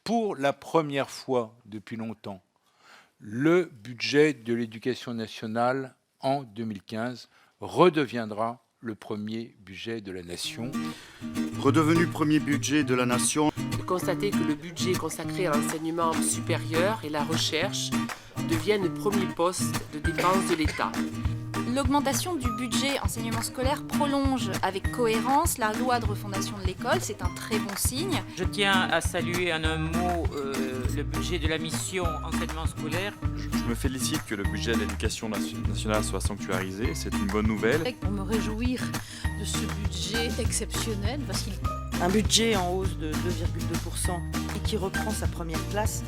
pour la première fois depuis longtemps, le budget de l'éducation nationale en 2015 redeviendra le premier budget de la nation. Redevenu premier budget de la nation. De constater que le budget consacré à l'enseignement supérieur et la recherche devienne le premier poste de dépense de l'État. L'augmentation du budget enseignement scolaire prolonge avec cohérence la loi de refondation de l'école, c'est un très bon signe. Je tiens à saluer en un mot le budget de la mission enseignement scolaire. Je me félicite que le budget de l'éducation nationale soit sanctuarisé, c'est une bonne nouvelle. Pour me réjouir de ce budget exceptionnel, parce qu'il un budget en hausse de 2,2% et qui reprend sa première place,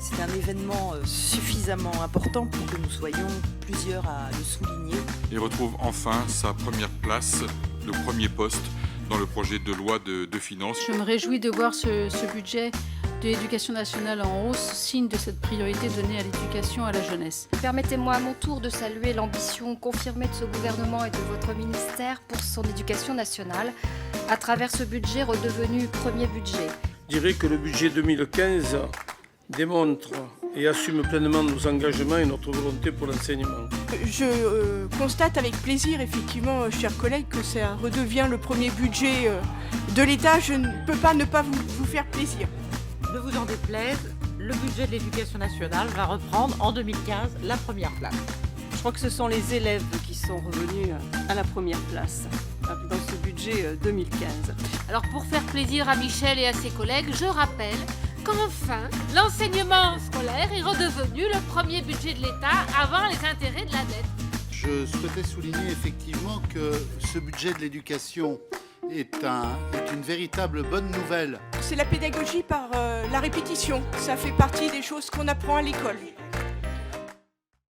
c'est un événement suffisamment important pour que nous soyons plusieurs à le souligner. Il retrouve enfin sa première place, le premier poste dans le projet de loi de finances. Je me réjouis de voir ce budget de l'éducation nationale en hausse, signe de cette priorité donnée à l'éducation à la jeunesse. Permettez-moi à mon tour de saluer l'ambition confirmée de ce gouvernement et de votre ministère pour son éducation nationale, à travers ce budget redevenu premier budget. Je dirais que le budget 2015 démontre et assume pleinement nos engagements et notre volonté pour l'enseignement. Je constate avec plaisir, effectivement, chers collègues, que ça redevient le premier budget de l'État. Je ne peux pas ne pas vous faire plaisir. Ne vous en déplaise, le budget de l'éducation nationale va reprendre en 2015 la première place. Je crois que ce sont les élèves qui sont revenus à la première place dans ce budget 2015. Alors pour faire plaisir à Michel et à ses collègues, je rappelle qu'enfin, l'enseignement scolaire est redevenu le premier budget de l'État avant les intérêts de la dette. Je souhaitais souligner effectivement que ce budget de l'éducation est une véritable bonne nouvelle. C'est la pédagogie par la répétition. Ça fait partie des choses qu'on apprend à l'école.